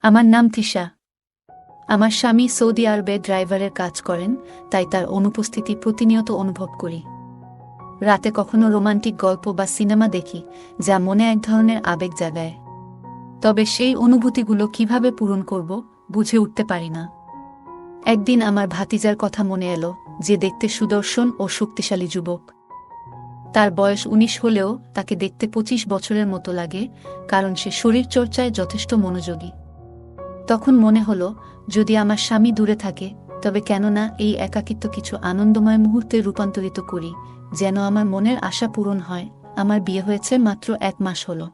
আমার নাম তিশা। আমার স্বামী সৌদি আরবে ড্রাইভারের কাজ করেন, তাই তার অনুপস্থিতি প্রতিনিয়ত অনুভব করি। রাতে কখনো রোমান্টিক গল্প বা সিনেমা দেখি, যা মনে এক ধরনের আবেগ জাগায়। তবে সেই অনুভূতিগুলো কিভাবে পূরণ করব বুঝে উঠতে পারি না। একদিন আমার ভাতিজার কথা মনে এলো, যে দেখতে সুদর্শন ও শক্তিশালী যুবক। তার বয়স ১৯ হলেও তাকে দেখতে ২৫ বছরের মতো লাগে, কারণ সে শরীরচর্চায় যথেষ্ট মনোযোগী। তখন মনে হলো, যদি আমার স্বামী দূরে থাকে, তবে কেন না এই একাকিত্ব কিছু আনন্দময় মুহূর্তে রূপান্তরিত করি, যেন আমার মনের আশা পূরণ হয়। আমার বিয়ে হয়েছে মাত্র ১ মাস হলো।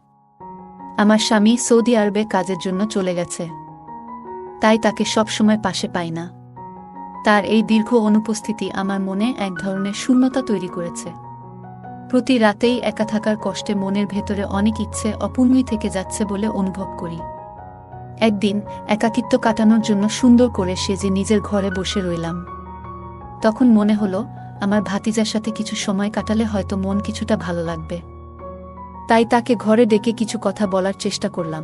আমার স্বামী সৌদি আরবে কাজের জন্য চলে গেছে, তাই তাকে সবসময় পাশে পাই না। তার এই দীর্ঘ অনুপস্থিতি আমার মনে এক ধরনের শূন্যতা তৈরি করেছে। প্রতি রাতেই একা থাকার কষ্টে মনের ভেতরে অনেক ইচ্ছে অপূর্ণই থেকে যাচ্ছে বলে অনুভব করি। একদিন একাকিত্ব কাটানোর জন্য সুন্দর করে সেজে নিজের ঘরে বসে রইলাম। তখন মনে হলো, আমার ভাতিজার সাথে কিছু সময় কাটালে হয়তো মন কিছুটা ভালো লাগবে। তাই তাকে ঘরে ডেকে কিছু কথা বলার চেষ্টা করলাম।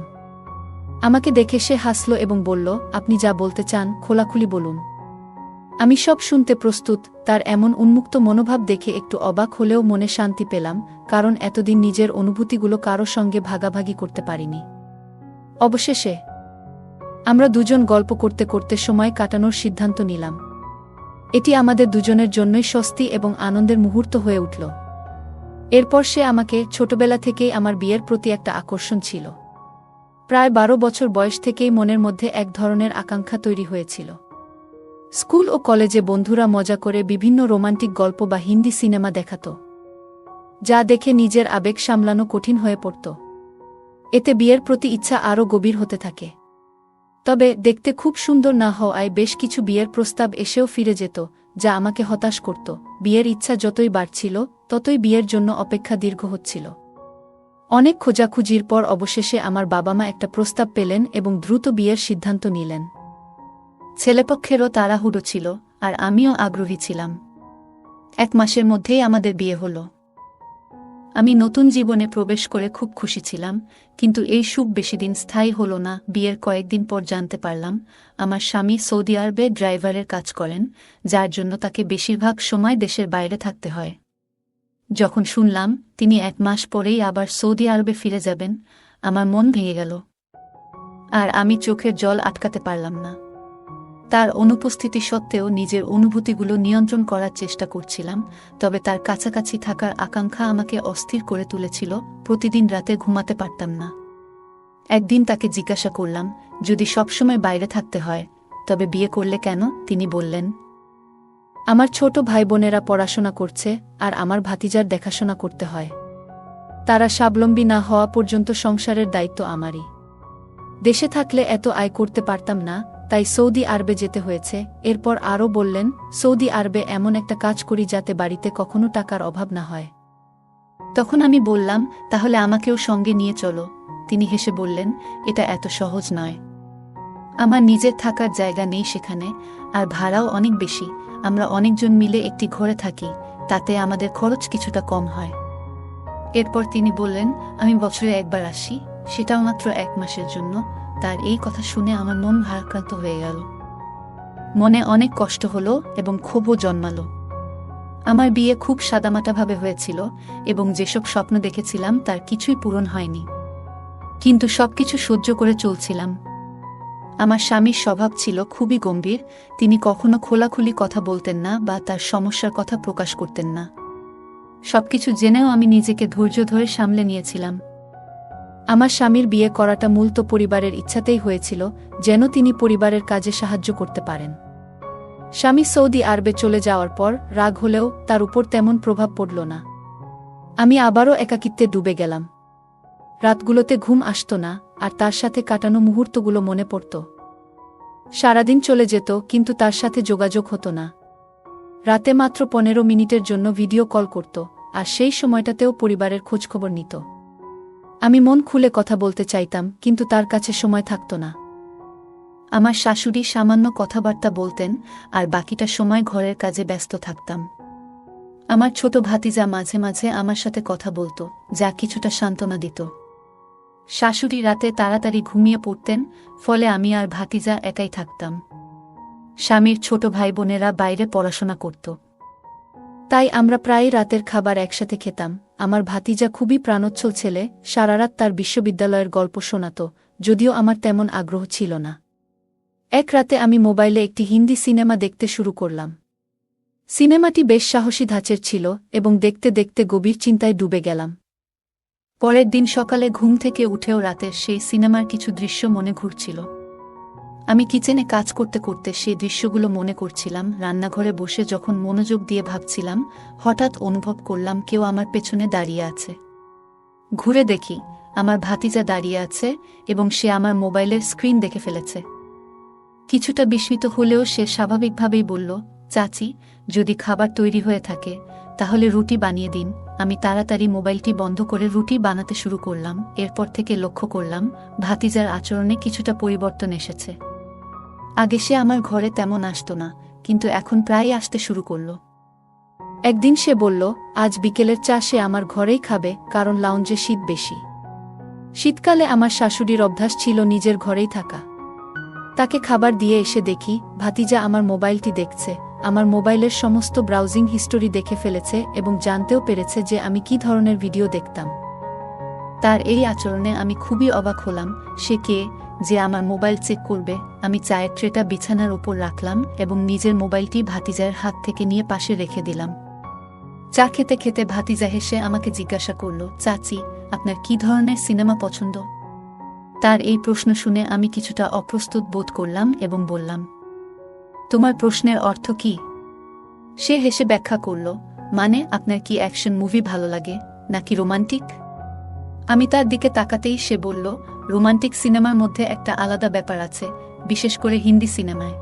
আমাকে দেখে সে হাসল এবং বলল, আপনি যা বলতে চান খোলাখুলি বলুন। আমি সব শুনতে প্রস্তুত। তার এমন উন্মুক্ত মনোভাব দেখে একটু অবাক হলেও মনে শান্তি পেলাম, কারণ এতদিন নিজের অনুভূতিগুলো কারো সঙ্গে ভাগাভাগি করতে পারিনি। অবশেষে আমরা দুজন গল্প করতে করতে সময় কাটানোর সিদ্ধান্ত নিলাম। এটি আমাদের দুজনের জন্যই স্বস্তি এবং আনন্দের মুহূর্ত হয়ে উঠল। এরপর সে আমাকে ছোটবেলা থেকেই আমার বিয়ের প্রতি একটা আকর্ষণ ছিল। প্রায় ১২ বছর বয়স থেকেই মনের মধ্যে এক ধরনের আকাঙ্ক্ষা তৈরি হয়েছিল। স্কুল ও কলেজে বন্ধুরা মজা করে বিভিন্ন রোমান্টিক গল্প বা হিন্দি সিনেমা দেখাত, যা দেখে নিজের আবেগ সামলানো কঠিন হয়ে পড়ত। এতে বিয়ের প্রতি ইচ্ছা আরও গভীর হতে থাকে। তবে দেখতে খুব সুন্দর না হওয়ায় বেশ কিছু বিয়ের প্রস্তাব এসেও ফিরে যেত, যা আমাকে হতাশ করত। বিয়ের ইচ্ছা যতই বাড়ছিল, ততই বিয়ের জন্য অপেক্ষা দীর্ঘ হচ্ছিল। অনেক খোঁজাখুঁজির পর অবশেষে আমার বাবা মা একটা প্রস্তাব পেলেন এবং দ্রুত বিয়ের সিদ্ধান্ত নিলেন। ছেলেপক্ষেরও তাড়াহুড়ো ছিল, আর আমিও আগ্রহী ছিলাম। ১ মাসের মধ্যেই আমাদের বিয়ে হলো। আমি নতুন জীবনে প্রবেশ করে খুব খুশি ছিলাম, কিন্তু এই সুখ বেশিদিন স্থায়ী হলো না। বিয়ের কয়েকদিন পর জানতে পারলাম, আমার স্বামী সৌদি আরবে ড্রাইভারের কাজ করেন, যার জন্য তাকে বেশিরভাগ সময় দেশের বাইরে থাকতে হয়। যখন শুনলাম তিনি ১ মাস পরেই আবার সৌদি আরবে ফিরে যাবেন, আমার মন ভেঙে গেল। আর আমি চোখের জল আটকাতে পারলাম না। তার অনুপস্থিতি সত্ত্বেও নিজের অনুভূতিগুলো নিয়ন্ত্রণ করার চেষ্টা করছিলাম, তবে তার কাছাকাছি থাকার আকাঙ্ক্ষা আমাকে অস্থির করে তুলেছিল। প্রতিদিন রাতে ঘুমাতে পারতাম না। একদিন তাকে জিজ্ঞাসা করলাম, যদি সবসময় বাইরে থাকতে হয়, তবে বিয়ে করলে কেন? তিনি বললেন, আমার ছোট ভাই বোনেরা পড়াশোনা করছে, আর আমার ভাতিজার দেখাশোনা করতে হয়। তারা স্বাবলম্বী না হওয়া পর্যন্ত সংসারের দায়িত্ব আমারই। দেশে থাকলে এত আয় করতে পারতাম না, তাই সৌদি আরবে যেতে হয়েছে। এরপর আরও বললেন, সৌদি আরবে এমন একটা কাজ করি যাতে বাড়িতে কখনো টাকার অভাব না হয়। তখন আমি বললাম, তাহলে আমাকেও সঙ্গে নিয়ে চলো। তিনি হেসে বললেন, এটা এত সহজ নয়। আমার নিজের থাকার জায়গা নেই সেখানে, আর ভাড়াও অনেক বেশি। আমরা অনেকজন মিলে একটি ঘরে থাকি, তাতে আমাদের খরচ কিছুটা কম হয়। এরপর তিনি বললেন, আমি বছরে একবার আসি, সেটাও মাত্র ১ মাসের জন্য। তার এই কথা শুনে আমার মন ভারাক্রান্ত হয়ে গেল। মনে অনেক কষ্ট হলো এবং ক্ষোভও জন্মালো। আমার বিয়ে খুব সাদামাটাভাবে হয়েছিল, এবং যেসব স্বপ্ন দেখেছিলাম তার কিছুই পূরণ হয়নি। কিন্তু সবকিছু সহ্য করে চলছিলাম। আমার স্বামীর স্বভাব ছিল খুবই গম্ভীর। তিনি কখনো খোলাখুলি কথা বলতেন না বা তার সমস্যার কথা প্রকাশ করতেন না। সবকিছু জেনেও আমি নিজেকে ধৈর্য ধরে সামলে নিয়েছিলাম। আমার স্বামীর বিয়ে করাটা মূলত পরিবারের ইচ্ছাতেই হয়েছিল, যেন তিনি পরিবারের কাজে সাহায্য করতে পারেন। স্বামী সৌদি আরবে চলে যাওয়ার পর রাগ হলেও তার উপর তেমন প্রভাব পড়ল না। আমি আবারও একাকিত্বে ডুবে গেলাম। রাতগুলোতে ঘুম আসত না, আর তার সাথে কাটানো মুহূর্তগুলো মনে পড়ত। সারাদিন চলে যেত, কিন্তু তার সাথে যোগাযোগ হতো না। রাতে মাত্র ১৫ মিনিটের জন্য ভিডিও কল করত, আর সেই সময়টাতেও পরিবারের খোঁজখবর নিত। আমি মন খুলে কথা বলতে চাইতাম, কিন্তু তার কাছে সময় থাকত না। আমার শাশুড়ি সামান্য কথাবার্তা বলতেন, আর বাকিটা সময় ঘরের কাজে ব্যস্ত থাকতাম। আমার ছোট ভাতিজা মাঝে মাঝে আমার সাথে কথা বলতো, যা কিছুটা সান্ত্বনা দিত। শাশুড়ি রাতে তাড়াতাড়ি ঘুমিয়ে পড়তেন, ফলে আমি আর ভাতিজা একাই থাকতাম। স্বামীর ছোট ভাই বোনেরা বাইরে পড়াশোনা করত, তাই আমরা প্রায় রাতের খাবার একসাথে খেতাম। আমার ভাতিজা খুবই প্রাণোচ্ছল ছেলে, সারারাত তার বিশ্ববিদ্যালয়ের গল্প শোনাত, যদিও আমার তেমন আগ্রহ ছিল না। এক রাতে আমি মোবাইলে একটি হিন্দি সিনেমা দেখতে শুরু করলাম। সিনেমাটি বেশ সাহসী ধাঁচের ছিল এবং দেখতে দেখতে গভীর চিন্তায় ডুবে গেলাম। পরের দিন সকালে ঘুম থেকে উঠেও রাতের সেই সিনেমার কিছু দৃশ্য মনে ঘুরছিল। আমি কিচেনে কাজ করতে করতে সেই দৃশ্যগুলো মনে করছিলাম। রান্নাঘরে বসে যখন মনোযোগ দিয়ে ভাবছিলাম, হঠাৎ অনুভব করলাম কেউ আমার পেছনে দাঁড়িয়ে আছে। ঘুরে দেখি আমার ভাতিজা দাঁড়িয়ে আছে এবং সে আমার মোবাইলের স্ক্রিন দেখে ফেলেছে। কিছুটা বিস্মিত হলেও সে স্বাভাবিকভাবেই বলল, চাচি, যদি খাবার তৈরি হয়ে থাকে তাহলে রুটি বানিয়ে দিন। আমি তাড়াতাড়ি মোবাইলটি বন্ধ করে রুটি বানাতে শুরু করলাম। এরপর থেকে লক্ষ্য করলাম ভাতিজার আচরণে কিছুটা পরিবর্তন এসেছে। আগে সে আমার ঘরে তেমন আসত না, কিন্তু এখন প্রায় আসতে শুরু করল। একদিন সে বলল, আজ বিকেলের চা সে আমার ঘরেই খাবে, কারণ লাউঞ্জে শীত বেশি। শীতকালে আমার শাশুড়ির অভ্যাস ছিল নিজের ঘরেই থাকা। তাকে খাবার দিয়ে এসে দেখি ভাতিজা আমার মোবাইলটি দেখছে। আমার মোবাইলের সমস্ত ব্রাউজিং হিস্টোরি দেখে ফেলেছে এবং জানতেও পেরেছে যে আমি কী ধরনের ভিডিও দেখতাম। তার এই আচরণে আমি খুবই অবাক হলাম। সে কে যে আমার মোবাইল চেক করবে? আমি চায়ের ট্রেটা বিছানার ওপর রাখলাম এবং নিজের মোবাইলটি ভাতিজার হাত থেকে নিয়ে পাশে রেখে দিলাম। চা খেতে খেতে ভাতিজা হেসে আমাকে জিজ্ঞাসা করল, চাচি, আপনার কী ধরনের সিনেমা পছন্দ? তার এই প্রশ্ন শুনে আমি কিছুটা অপ্রস্তুত বোধ করলাম এবং বললাম, তোমার প্রশ্নের অর্থ কি? সে হেসে ব্যাখ্যা করল, মানে আপনার কি অ্যাকশন মুভি ভালো লাগে নাকি রোমান্টিক? আমি তার দিকে তাকাতেই সে বলল, রোমান্টিক সিনেমার মধ্যে একটা আলাদা ব্যাপার আছে, বিশেষ করে হিন্দি সিনেমায়।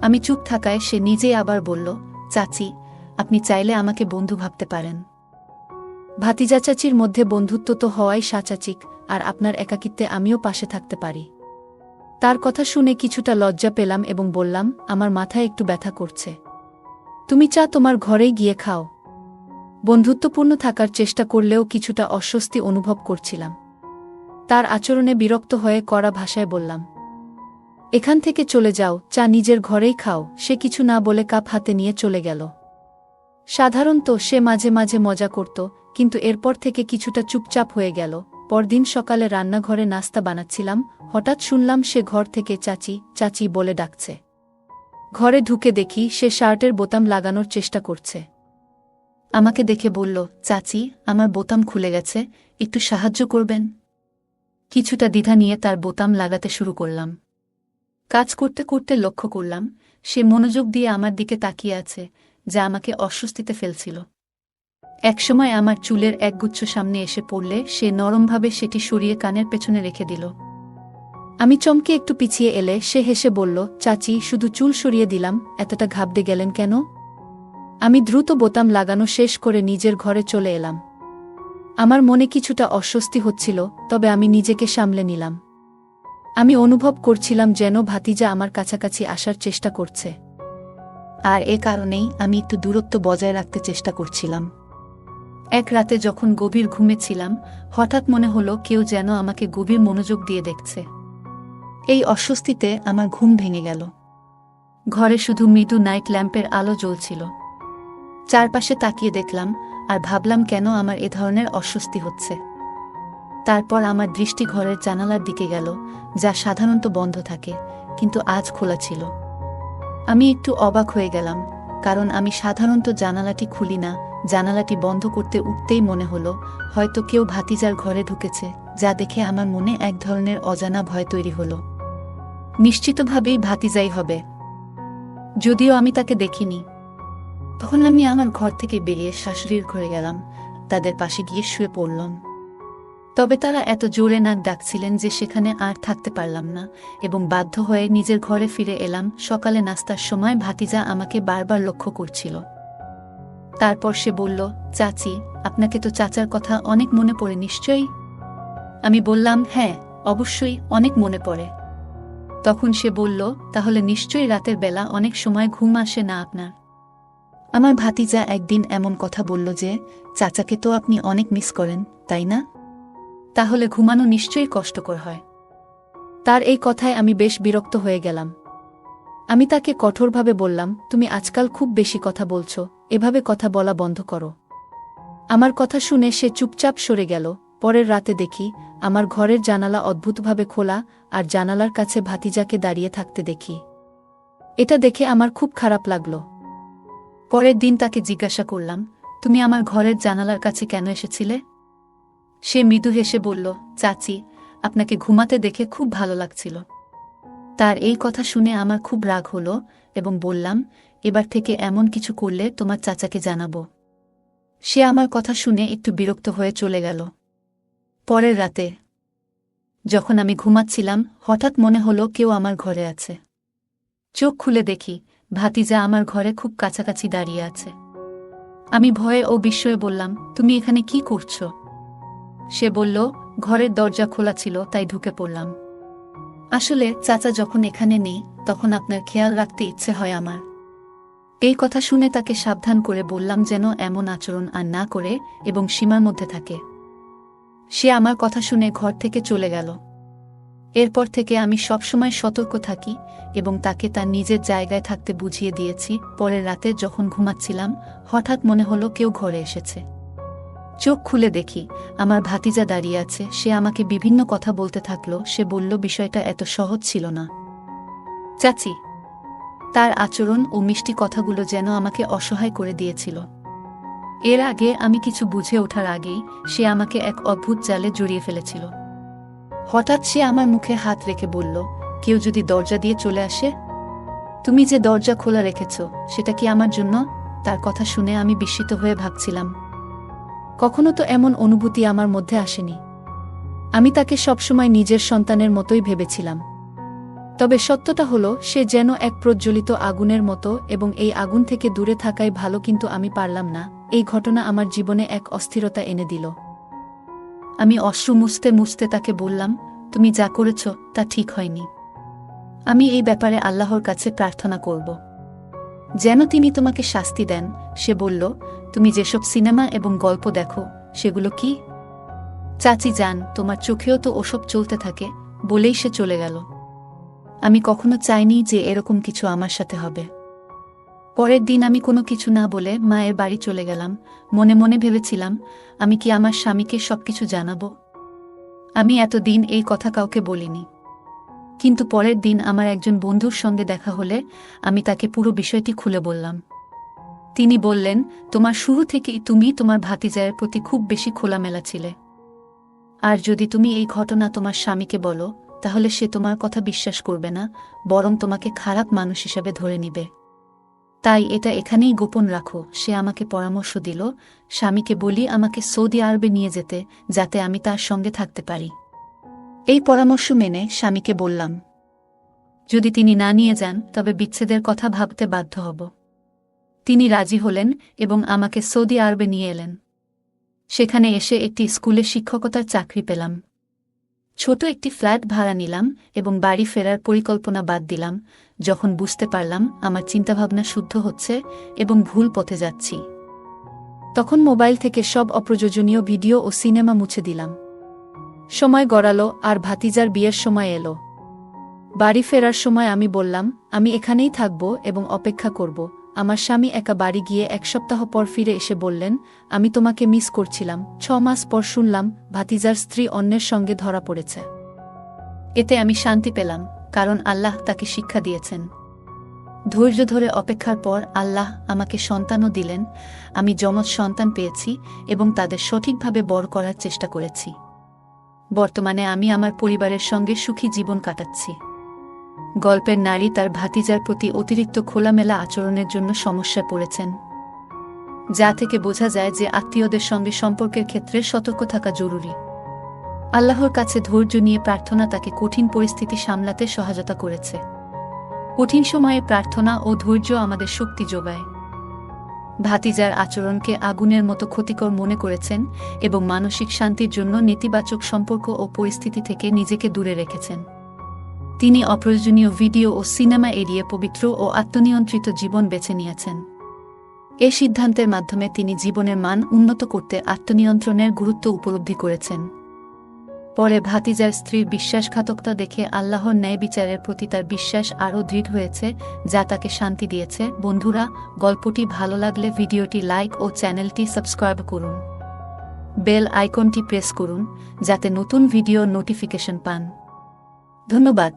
আমি চুপ থাকায় সে নিজেই আবার বলল, চাচি, আপনি চাইলে আমাকে বন্ধু ভাবতে পারেন। ভাতিজা চাচির মধ্যে বন্ধুত্ব তো হওয়াই সাচাচিক, আর আপনার একাকিত্বে আমিও পাশে থাকতে পারি। তার কথা শুনে কিছুটা লজ্জা পেলাম এবং বললাম, আমার মাথায় একটু ব্যথা করছে। তুমি চা তোমার ঘরেই গিয়ে খাও। বন্ধুত্বপূর্ণ থাকার চেষ্টা করলেও কিছুটা অস্বস্তি অনুভব করছিলাম। তার আচরণে বিরক্ত হয়ে কড়া ভাষায় বললাম, এখান থেকে চলে যাও, চা নিজের ঘরেই খাও। সে কিছু না বলে কাপ হাতে নিয়ে চলে গেল। সাধারণত সে মাঝে মাঝে মজা করত, কিন্তু এরপর থেকে কিছুটা চুপচাপ হয়ে গেল। পরদিন সকালে রান্নাঘরে নাস্তা বানাচ্ছিলাম, হঠাৎ শুনলাম সে ঘর থেকে চাচি চাচি বলে ডাকছে। ঘরে ঢুকে দেখি সে শার্টের বোতাম লাগানোর চেষ্টা করছে। আমাকে দেখে বলল, চাচি, আমার বোতাম খুলে গেছে, একটু সাহায্য করবেন? কিছুটা দ্বিধা নিয়ে তার বোতাম লাগাতে শুরু করলাম। কাজ করতে করতে লক্ষ্য করলাম সে মনোযোগ দিয়ে আমার দিকে তাকিয়ে আছে, যা আমাকে অস্বস্তিতে ফেলছিল। একসময় আমার চুলের একগুচ্ছ সামনে এসে পড়লে সে নরমভাবে সেটি সরিয়ে কানের পেছনে রেখে দিল। আমি চমকে একটু পিছিয়ে এলে সে হেসে বলল, চাচি, শুধু চুল সরিয়ে দিলাম, এতটা ঘাবড়ে গেলেন কেন? আমি দ্রুত বোতাম লাগানো শেষ করে নিজের ঘরে চলে এলাম। আমার মনে কিছুটা অস্বস্তি হচ্ছিল, তবে আমি নিজেকে সামলে নিলাম। আমি অনুভব করছিলাম যেন ভাতিজা আমার কাছাকাছি আসার চেষ্টা করছে, আর এ কারণেই আমি একটু দূরত্ব বজায় রাখতে চেষ্টা করছিলাম। এক রাতে যখন গভীর ঘুমেছিলাম, হঠাৎ মনে হলো কেউ যেন আমাকে গভীর মনোযোগ দিয়ে দেখছে। এই অস্বস্তিতে আমার ঘুম ভেঙে গেল। ঘরে শুধু মৃদু নাইট ল্যাম্পের আলো জ্বলছিল। চারপাশে তাকিয়ে দেখলাম আর ভাবলাম কেন আমার এ ধরনের অস্বস্তি হচ্ছে। তারপর আমার দৃষ্টি ঘরের জানালার দিকে গেল, যা সাধারণত বন্ধ থাকে, কিন্তু আজ খোলা ছিল। আমি একটু অবাক হয়ে গেলাম, কারণ আমি সাধারণত জানালাটি খুলি না। জানালাটি বন্ধ করতে উঠতেই মনে হলো হয়তো কেউ ভাতিজার ঘরে ঢুকেছে, যা দেখে আমার মনে এক ধরনের অজানা ভয় তৈরি হলো। নিশ্চিতভাবেই ভাতিজাই হবে, যদিও আমি তাকে দেখিনি। তখন আমি আমার ঘর থেকে বেরিয়ে শাশুড়ির ঘরে গেলাম, তাদের পাশে গিয়ে শুয়ে পড়লাম। তবে তারা এত জোরে নাক ডাকছিলেন যে সেখানে আর থাকতে পারলাম না এবং বাধ্য হয়ে নিজের ঘরে ফিরে এলাম। সকালে নাস্তার সময় ভাতিজা আমাকে বারবার লক্ষ্য করছিল। তারপর সে বলল, চাচি, আপনাকে তো চাচার কথা অনেক মনে পড়ে নিশ্চয়ই? আমি বললাম, হ্যাঁ, অবশ্যই অনেক মনে পড়ে। তখন সে বলল, তাহলে নিশ্চয়ই রাতের বেলা অনেক সময় ঘুম আসে না আপনার? আমার ভাতিজা একদিন এমন কথা বলল যে, চাচাকে তো আপনি অনেক মিস করেন, তাই না? তাহলে ঘুমানো নিশ্চয়ই কষ্টকর হয়। তার এই কথায় আমি বেশ বিরক্ত হয়ে গেলাম। আমি তাকে কঠোরভাবে বললাম, তুমি আজকাল খুব বেশি কথা বলছো, এভাবে কথা বলা বন্ধ করো। আমার কথা শুনে সে চুপচাপ সরে গেল। পরের রাতে দেখি আমার ঘরের জানালা অদ্ভুতভাবে খোলা, আর জানালার কাছে ভাতিজাকে দাঁড়িয়ে থাকতে দেখি। এটা দেখে আমার খুব খারাপ লাগল। পরের দিন তাকে জিজ্ঞাসা করলাম, তুমি আমার ঘরের জানালার কাছে কেন এসেছিলে? সে মৃদু হেসে বলল, চাচি, আপনাকে ঘুমাতে দেখে খুব ভালো লাগছিল। তার এই কথা শুনে আমার খুব রাগ হলো এবং বললাম, এবার থেকে এমন কিছু করলে তোমার চাচাকে জানাবো। সে আমার কথা শুনে একটু বিরক্ত হয়ে চলে গেল। পরের রাতে যখন আমি ঘুমাচ্ছিলাম, হঠাৎ মনে হলো কেউ আমার ঘরে আছে। চোখ খুলে দেখি ভাতিজা আমার ঘরে খুব কাছাকাছি দাঁড়িয়ে আছে। আমি ভয়ে ও বিস্ময়ে বললাম, তুমি এখানে কি করছো? সে বলল, ঘরের দরজা খোলা ছিল তাই ঢুকে পড়লাম। আসলে চাচা যখন এখানে নেই তখন আপনার খেয়াল রাখতে ইচ্ছে হয় আমার। এই কথা শুনে তাকে সাবধান করে বললাম যেন এমন আচরণ আর না করে এবং সীমার মধ্যে থাকে। সে আমার কথা শুনে ঘর থেকে চলে গেল। এরপর থেকে আমি সবসময় সতর্ক থাকি এবং তাকে তার নিজের জায়গায় থাকতে বুঝিয়ে দিয়েছি। পরের রাতে যখন ঘুমাচ্ছিলাম, হঠাৎ মনে হলো কেউ ঘরে এসেছে। চোখ খুলে দেখি আমার ভাতিজা দাঁড়িয়ে আছে। সে আমাকে বিভিন্ন কথা বলতে থাকলো। সে বলল, বিষয়টা এত সহজ ছিল না চাচি। তার আচরণ ও মিষ্টি কথাগুলো যেন আমাকে অসহায় করে দিয়েছিল। এর আগে আমি কিছু বুঝে ওঠার আগেই সে আমাকে এক অদ্ভুত জালে জড়িয়ে ফেলেছিল। হঠাৎ সে আমার মুখে হাত রেখে বলল, কেউ যদি দরজা দিয়ে চলে আসে? তুমি যে দরজা খোলা রেখেছ সেটা কি আমার জন্য? তার কথা শুনে আমি বিস্মিত হয়ে ভাবছিলাম, কখনো তো এমন অনুভূতি আমার মধ্যে আসেনি। আমি তাকে সবসময় নিজের সন্তানের মতোই ভেবেছিলাম। তবে সত্যটা হলো, সে যেন এক প্রজ্বলিত আগুনের মতো এবং এই আগুন থেকে দূরে থাকাই ভালো, কিন্তু আমি পারলাম না। এই ঘটনা আমার জীবনে এক অস্থিরতা এনে দিল। আমি অশ্রু মুছতে মুছতে তাকে বললাম, তুমি যা করেছ তা ঠিক হয়নি। আমি এই ব্যাপারে আল্লাহর কাছে প্রার্থনা করব যেন তিনি তোমাকে শাস্তি দেন। সে বলল, তুমি যেসব সিনেমা এবং গল্প দেখো সেগুলো কি? চাচি যান, তোমার চোখেও তো ওসব চলতে থাকে। বলেই সে চলে গেল। আমি কখনো চাইনি যে এরকম কিছু আমার সাথে হবে। পরের দিন আমি কোনো কিছু না বলে মায়ের বাড়ি চলে গেলাম। মনে মনে ভেবেছিলাম, আমি কি আমার স্বামীকে সবকিছু জানাবো? আমি এতদিন এই কথা কাউকে বলিনি। কিন্তু পরের দিন আমার একজন বন্ধুর সঙ্গে দেখা হলে আমি তাকে পুরো বিষয়টি খুলে বললাম। তিনি বললেন, তোমার শুরু থেকেই তুমি তোমার ভাতিজায়ের প্রতি খুব বেশি খোলামেলা ছিলে। আর যদি তুমি এই ঘটনা তোমার স্বামীকে বলো তাহলে সে তোমার কথা বিশ্বাস করবে না, বরং তোমাকে খারাপ মানুষ হিসাবে ধরে নিবে। তাই এটা এখানেই গোপন রাখো। সে আমাকে পরামর্শ দিল, স্বামীকে বলি আমাকে সৌদি আরবে নিয়ে যেতে, যাতে আমি তার সঙ্গে থাকতে পারি। এই পরামর্শ মেনে স্বামীকে বললাম, যদি তিনি না নিয়ে যান তবে বিচ্ছেদের কথা ভাবতে বাধ্য হব। তিনি রাজি হলেন এবং আমাকে সৌদি আরবে নিয়ে এলেন। সেখানে এসে একটি স্কুলে শিক্ষকতার চাকরি পেলাম। ছোট একটি ফ্ল্যাট ভাড়া নিলাম এবং বাড়ি ফেরার পরিকল্পনা বাদ দিলাম যখন বুঝতে পারলাম আমার চিন্তাভাবনা শুদ্ধ হচ্ছে এবং ভুল পথে যাচ্ছি। তখন মোবাইল থেকে সব অপ্রয়োজনীয় ভিডিও ও সিনেমা মুছে দিলাম। সময় গড়ালো আর ভাতিজার বিয়ের সময় এলো। বাড়ি ফেরার সময় আমি বললাম, আমি এখানেই থাকব এবং অপেক্ষা করব। আমার স্বামী একা বাড়ি গিয়ে 1 সপ্তাহ পর ফিরে এসে বললেন, আমি তোমাকে মিস করছিলাম। 6 মাস পর শুনলাম ভাতিজার স্ত্রী অন্যের সঙ্গে ধরা পড়েছে। এতে আমি শান্তি পেলাম, কারণ আল্লাহ তাকে শিক্ষা দিয়েছেন। ধৈর্য ধরে অপেক্ষার পর আল্লাহ আমাকে সন্তানও দিলেন। আমি যমজ সন্তান পেয়েছি এবং তাদের সঠিকভাবে বড় করার চেষ্টা করেছি। বর্তমানে আমি আমার পরিবারের সঙ্গে সুখী জীবন কাটাচ্ছি। গল্পের নারী তার ভাতিজার প্রতি অতিরিক্ত খোলামেলা আচরণের জন্য সমস্যায় পড়েছেন, যা থেকে বোঝা যায় যে আত্মীয়দের সঙ্গে সম্পর্কের ক্ষেত্রে সতর্ক থাকা জরুরি। আল্লাহর কাছে ধৈর্য নিয়ে প্রার্থনা তাকে কঠিন পরিস্থিতি সামলাতে সহায়তা করেছে। কঠিন সময়ে প্রার্থনা ও ধৈর্য আমাদের শক্তি যোগায়। ভাতিজার আচরণকে আগুনের মতো ক্ষতিকর মনে করেছেন এবং মানসিক শান্তির জন্য নেতিবাচক সম্পর্ক ও পরিস্থিতি থেকে নিজেকে দূরে রেখেছেন। তিনি অপ্রয়োজনীয় ভিডিও ও সিনেমা এড়িয়ে পবিত্র ও আত্মনিয়ন্ত্রিত জীবন বেছে নিয়েছেন। এ সিদ্ধান্তের মাধ্যমে তিনি জীবনের মান উন্নত করতে আত্মনিয়ন্ত্রণের গুরুত্ব উপলব্ধি করেছেন। পরে ভাতিজার স্ত্রীর বিশ্বাসঘাতকতা দেখে আল্লাহর ন্যায় বিচারের প্রতি তার বিশ্বাস আরও দৃঢ় হয়েছে, যা তাকে শান্তি দিয়েছে। বন্ধুরা, গল্পটি ভালো লাগলে ভিডিওটি লাইক ও চ্যানেলটি সাবস্ক্রাইব করুন। বেল আইকনটি প্রেস করুন যাতে নতুন ভিডিওর নোটিফিকেশন পান। ধন্যবাদ।